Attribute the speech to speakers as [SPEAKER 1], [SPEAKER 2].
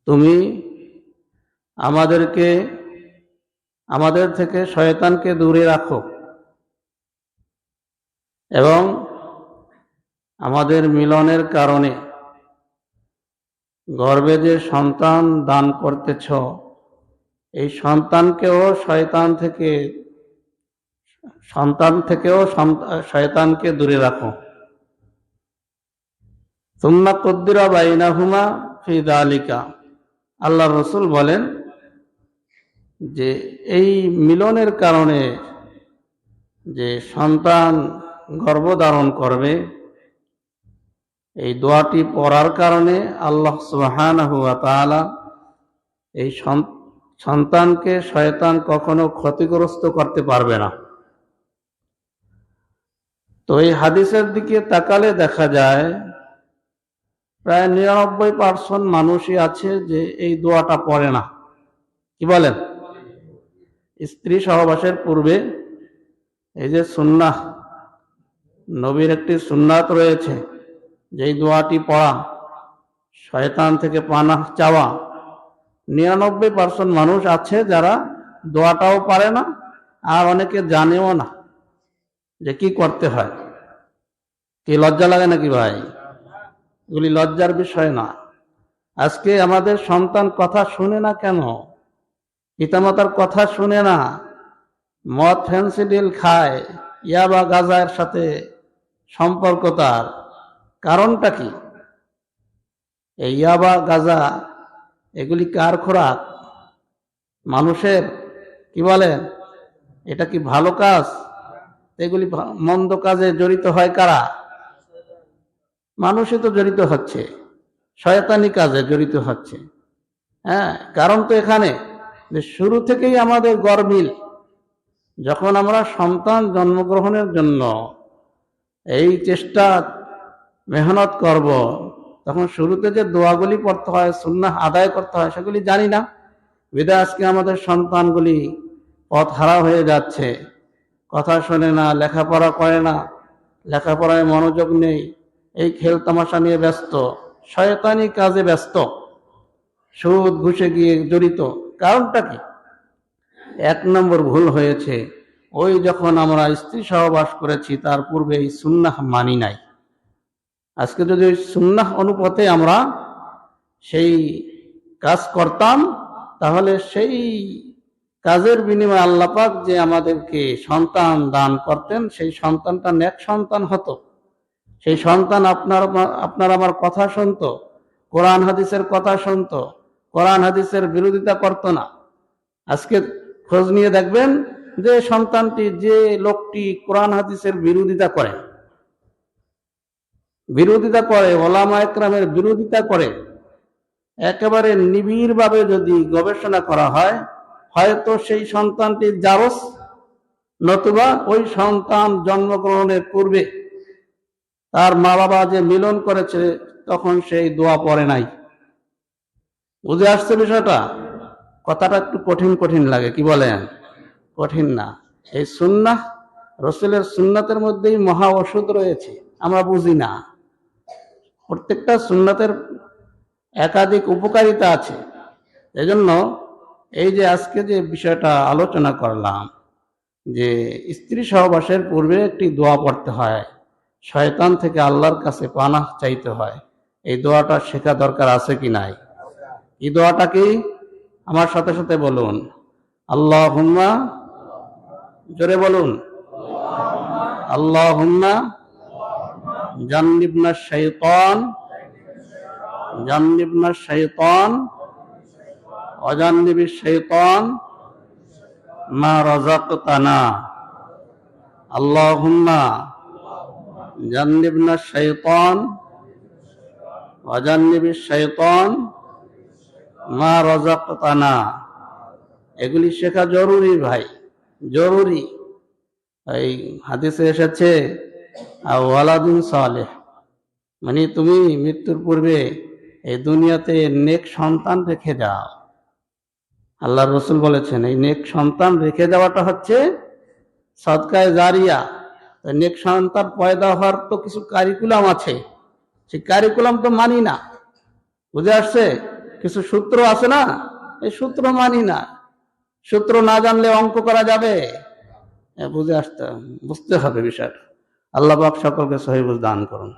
[SPEAKER 1] তুমি আমাদের থেকে শয়তানকে দূরে রাখো এবং আমাদের মিলনের কারণে গর্ভে যে সন্তান দান করতেছ এই সন্তানকেও শয়তানকে দূরে রাখো। সুম্মা কুদ্দিরা বাইনাহুমা ফি যালিকা, আল্লাহর রাসূল বলেন যে এই মিলনের কারণে যে সন্তান গর্ভধারণ করবে এই দোয়াটি পড়ার কারণে আল্লাহ সুবহানাহু ওয়া তাআলা এই সন্তানকে শয়তান কখনো ক্ষতিগ্রস্ত করতে পারবে না। তো এই হাদিসের দিকে তাকালে দেখা যায় প্রায় 99% মানুষই আছে যে এই দোয়াটা পড়ে না। কি বলেন? স্ত্রী সহবাসের পূর্বে এই যে সুন্নাহ, নবীর একটি সুন্নাত রয়েছে যে এই দোয়াটি পড়া, শয়তান থেকে পানাহ চাওয়া, 99% মানুষ আছে যারা দোয়াটাও পারে না আর অনেকে জানেও না যে কি করতে হয়। কি লজ্জা লাগে নাকি ভাই? এগুলি লজ্জার বিষয় না। আজকে আমাদের সন্তান কথা শুনে না কেন? পিতামাতার কথা শুনে না, মদ ফেন্সিডিল খায়, ইয়াবা গাঁজার সাথে সম্পর্ক তার। কারণটা কি? এই ইয়াবা গাঁজা এগুলি কার খোরাক? মানুষের। কি বলেন? এটা কি ভালো কাজ? এগুলি মন্দ কাজে জড়িত হয় কারা? মানুষই তো জড়িত হচ্ছে, শয়তানি কাজে জড়িত হচ্ছে। হ্যাঁ, কারণ তো এখানে যে শুরু থেকেই আমাদের গরমিল। যখন আমরা সন্তান জন্মগ্রহণের জন্য এই চেষ্টা মেহনত করব, তখন শুরুতে যে দোয়াগুলি পড়তে হয়, সুন্নাহ আদায় করতে হয়, সেগুলি জানি না। বিধায় আজকে আমাদের সন্তানগুলি পথ হারা হয়ে যাচ্ছে, কথা শোনে না, লেখাপড়া করে না, লেখাপড়ায় মনোযোগ নেই, এই খেল তামাশা নিয়ে ব্যস্ত, শয়তানি কাজে ব্যস্ত, সুদ ঘুষে গিয়ে জড়িত। কারণটা কি? 1 নম্বর ভুল হয়েছে, ওই যখন আমরা স্ত্রী সহবাস করেছি তার পূর্বে এই সুন্নাহ মানি নাই। আজকে যদি ওই সুন্নাহ অনুপাতে আমরা সেই কাজ করতাম, তাহলে সেই কাজের বিনিময়ে আল্লাহ পাক যে আমাদেরকে সন্তান দান করতেন, সেই সন্তানটা নেক সন্তান হতো। সেই সন্তান আপনার আমার কথা শুনতো, কোরআন হাদিসের কথা শুনতো, কোরআন হাদিসের বিরোধিতা করতো না। আজকে খোঁজ নিয়ে দেখবেন যে সন্তানটি, যে লোকটি কোরআন হাদিসের বিরোধিতা করে, ওলামা একরামের বিরোধিতা করে, একেবারে নিবিড়ভাবে যদি গবেষণা করা হয়, হয়তো সেই সন্তানটি জারজ, নতুবা ওই সন্তান জন্মগ্রহণের পূর্বে তার মা বাবা যে মিলন করেছে তখন সেই দোয়া পড়ে নাই। বুঝে আসছে বিষয়টা? কথাটা একটু কঠিন লাগে। কি বলেন? কঠিন না। এই সুন্নাহ, রাসূলের সুন্নাতের মধ্যেই মহা ওষুধ রয়েছে, আমরা বুঝি না। প্রত্যেকটা সুন্নাতের একাধিক উপকারিতা আছে। এজন্য এই যে আজকে যে বিষয়টা আলোচনা করলাম যে স্ত্রী সহবাসের পূর্বে একটি দোয়া পড়তে হয়, শয়তান থেকে আল্লাহর কাছে পানাহ চাইতে হয়, এই দোয়াটা শেখা দরকার আছে কি নাই? এই দোয়াটা কি? আমার সাথে সাথে বলুন, আল্লাহুম্মা, জোরে বলুন, আল্লাহুম্মা জান্নিবনা শাইতান ওয়াজান্নিবিশ শাইতান মা রাযাকতানা। আল্লাহুম্মা জান্নিবনা শাইতান ওয়াজান্নিবিশ শাইতান মা রাযাকতানা। এগুলি শেখা জরুরি ভাই, জরুরি। এই হাদিসে এসেছে ওয়ালাদুন সালেহ, মানে তুমি মৃত্যুর পূর্বে এই দুনিয়াতে নেক সন্তান রেখে যাও। আল্লাহর রাসূল বলেছেন এই নেক সন্তান রেখে যাওয়াটা হচ্ছে সদকায়ে জারিয়া। নেক সন্তান পয়দা হওয়ার তো কিছু কারিকুলাম আছে, সেই কারিকুলাম তো মানি না। বুঝে আসছে? কিছু সূত্র আছে না, এই সূত্র মানি না। সূত্র না জানলে অঙ্ক করা যাবে? বুঝতে হবে বিষয়টা। আল্লাহ পাক সকলকে সহিহ বুঝ দান করুন।